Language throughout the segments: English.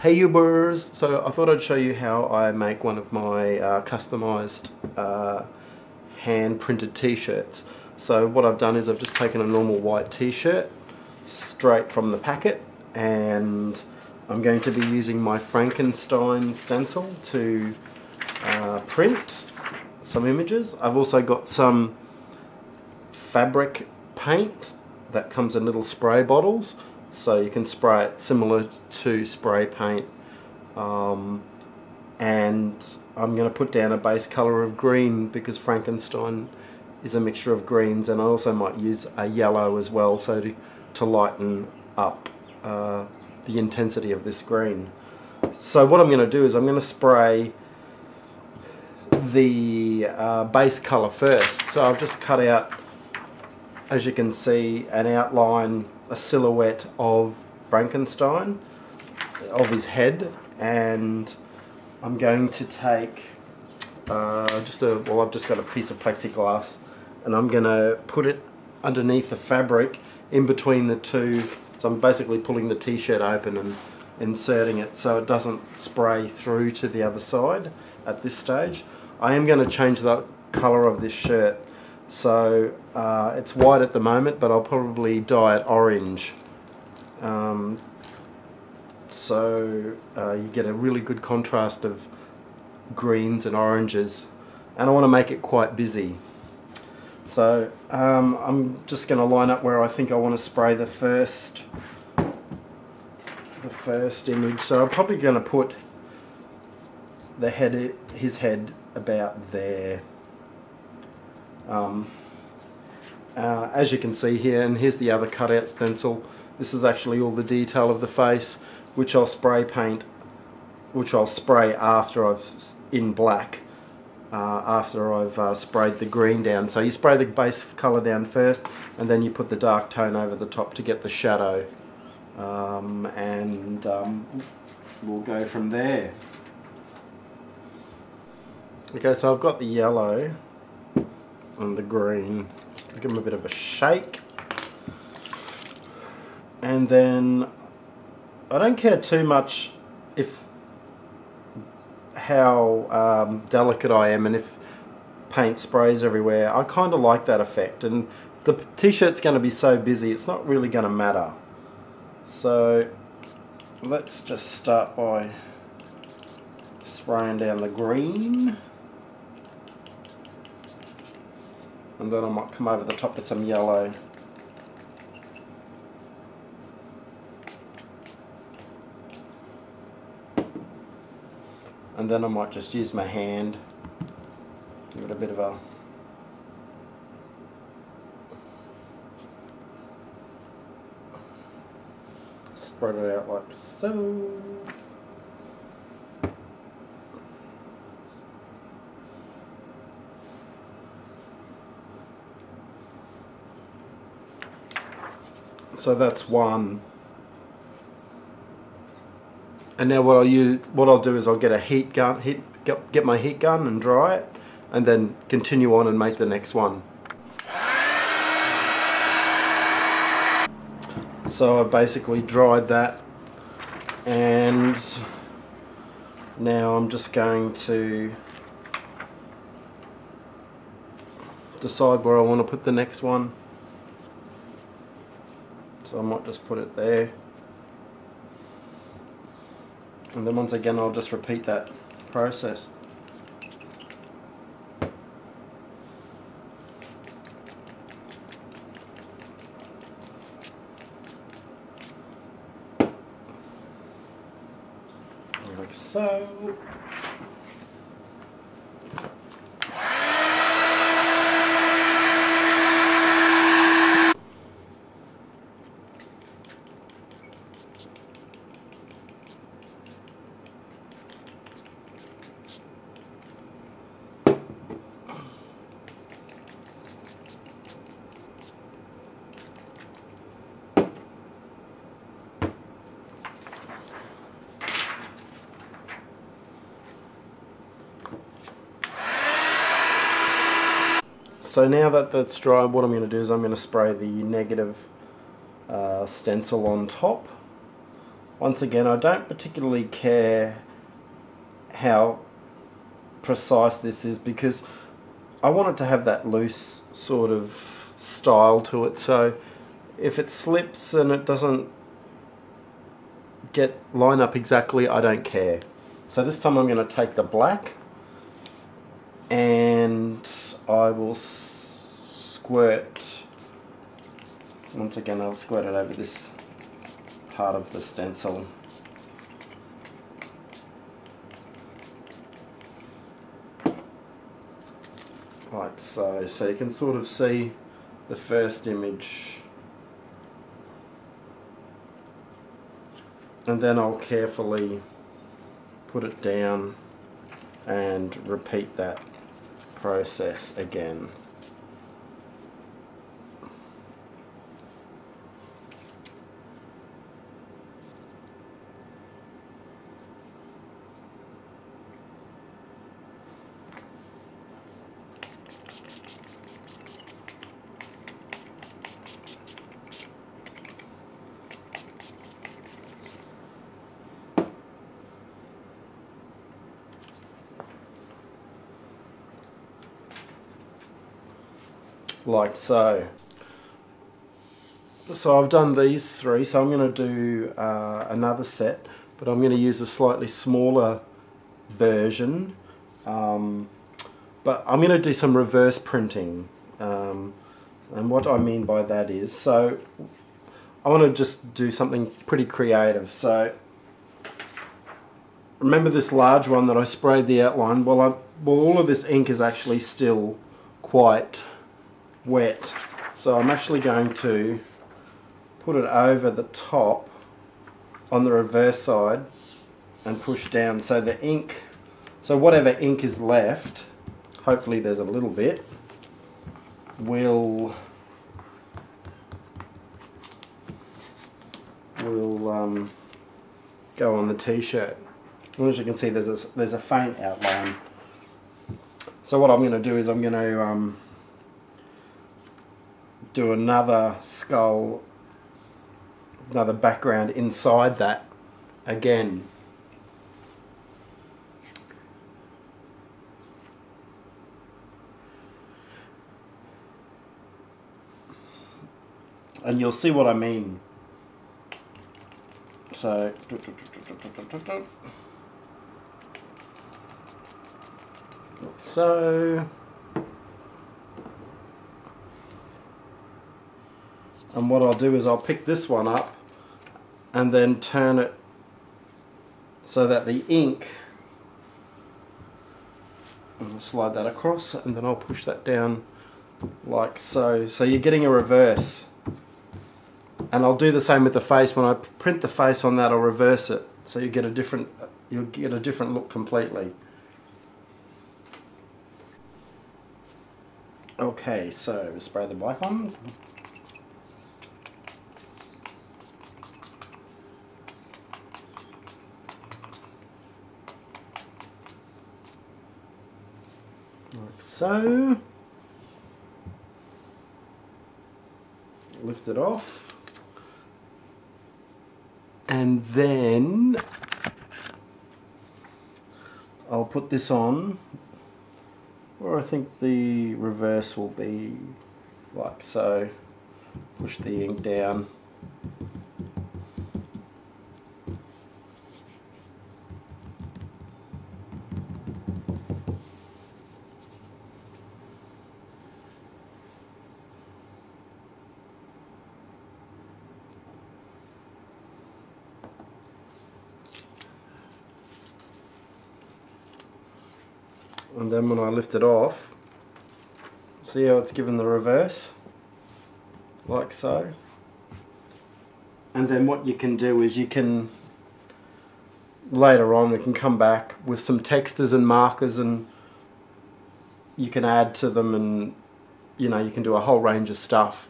Hey YouTubers, so I thought I'd show you how I make one of my customized hand printed t-shirts. So what I've done is I've just taken a normal white t-shirt straight from the packet, and I'm going to be using my Frankenstein stencil to print some images. I've also got some fabric paint that comes in little spray bottles, so you can spray it similar to spray paint, and I'm going to put down a base colour of green because Frankenstein is a mixture of greens, and I also might use a yellow as well, so to lighten up the intensity of this green. So what I'm going to do is I'm going to spray the base colour first. So I've just cut out, as you can see, an outline, a silhouette of Frankenstein, of his head, and I'm going to take I've just got a piece of plexiglass, and I'm going to put it underneath the fabric in between the two. So I'm basically pulling the t-shirt open and inserting it so it doesn't spray through to the other side at this stage. I am going to change the colour of this shirt. So it's white at the moment, but I'll probably dye it orange. So you get a really good contrast of greens and oranges, and I want to make it quite busy. So I'm just going to line up where I think I want to spray the first image. So I'm probably going to put the head, his head, about there. As you can see here, and here's the other cutout stencil. This is actually all the detail of the face, which I'll spray paint, which I'll spray after in black, after I've sprayed the green down. So you spray the base colour down first, and then you put the dark tone over the top to get the shadow, and we'll go from there. Okay, so I've got the yellow and the green. Give them a bit of a shake, and then I don't care too much how delicate I am and if paint sprays everywhere. I kind of like that effect, and the t-shirt's going to be so busy it's not really going to matter. So let's just start by spraying down the green. And then I might come over the top with some yellow. And then I might just use my hand, give it a bit of a spread it out like so. So that's one. And now what I'll do is I'll get a heat gun, get my heat gun and dry it, and then continue on and make the next one. So I basically dried that, and now I'm just going to decide where I want to put the next one. So I might just put it there, and then once again I'll just repeat that process. Like so. So now that that's dry, what I'm going to do is I'm going to spray the negative stencil on top. Once again, I don't particularly care how precise this is because I want it to have that loose sort of style to it, so if it slips and it doesn't line up exactly, I don't care. So this time I'm going to take the black and I will squirt, once again I'll squirt it over this part of the stencil. Like so. So you can sort of see the first image. And then I'll carefully put it down and repeat that process again. Like so. So I've done these three, so I'm going to do another set, but I'm going to use a slightly smaller version, but I'm going to do some reverse printing, and what I mean by that is, so I want to just do something pretty creative. So remember this large one that I sprayed the outline? Well, all of this ink is actually still quite wet, so I'm actually going to put it over the top on the reverse side and push down, so the ink, so whatever ink is left, hopefully there's a little bit, will go on the t-shirt. And as you can see, there's a faint outline. So what I'm going to do is I'm going to do another skull, another background inside that again. And you'll see what I mean. So and what I'll do is I'll pick this one up and then turn it so that the ink, and I'll slide that across, and then I'll push that down like so. So you're getting a reverse. And I'll do the same with the face. When I print the face on that, I'll reverse it, so you get a different, you'll get a different look completely. Okay, so we spray the black on. Like so. Lift it off. And then I'll put this on, where I think the reverse will be, like so. Push the ink down. And then when I lift it off, see how it's given the reverse, like so. And then what you can do is you can, later on we can come back with some textures and markers, and you can add to them, and you know, you can do a whole range of stuff.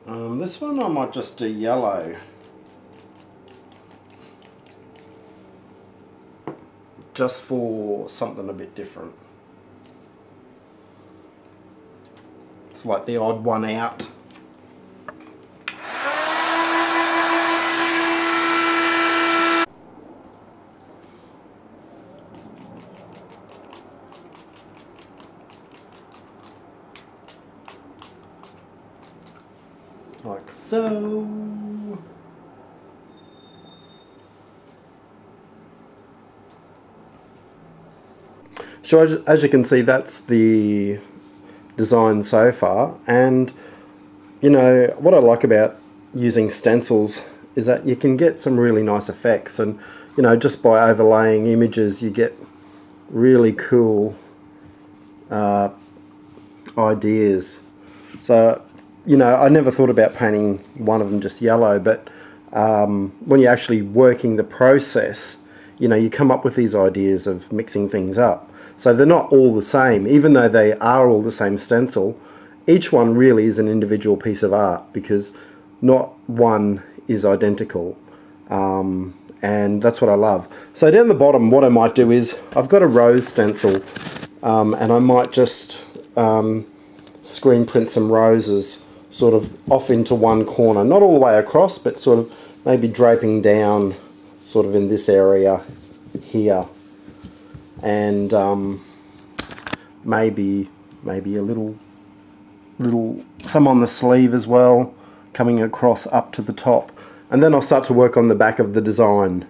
This one I might just do yellow. Just for something a bit different. like the odd one out. Like so. So as you can see, that's the design so far, and you know what I like about using stencils is that you can get some really nice effects, and you know, just by overlaying images you get really cool ideas. So you know, I never thought about painting one of them just yellow, but when you're actually working the process, you know, you come up with these ideas of mixing things up. So they're not all the same, even though they are all the same stencil. Each one really is an individual piece of art, because not one is identical, and that's what I love. So down the bottom, what I might do is, I've got a rose stencil, and I might just screen print some roses sort of off into one corner, not all the way across, but sort of maybe draping down sort of in this area here, and maybe a little some on the sleeve as well, coming across up to the top, and then I'll start to work on the back of the design.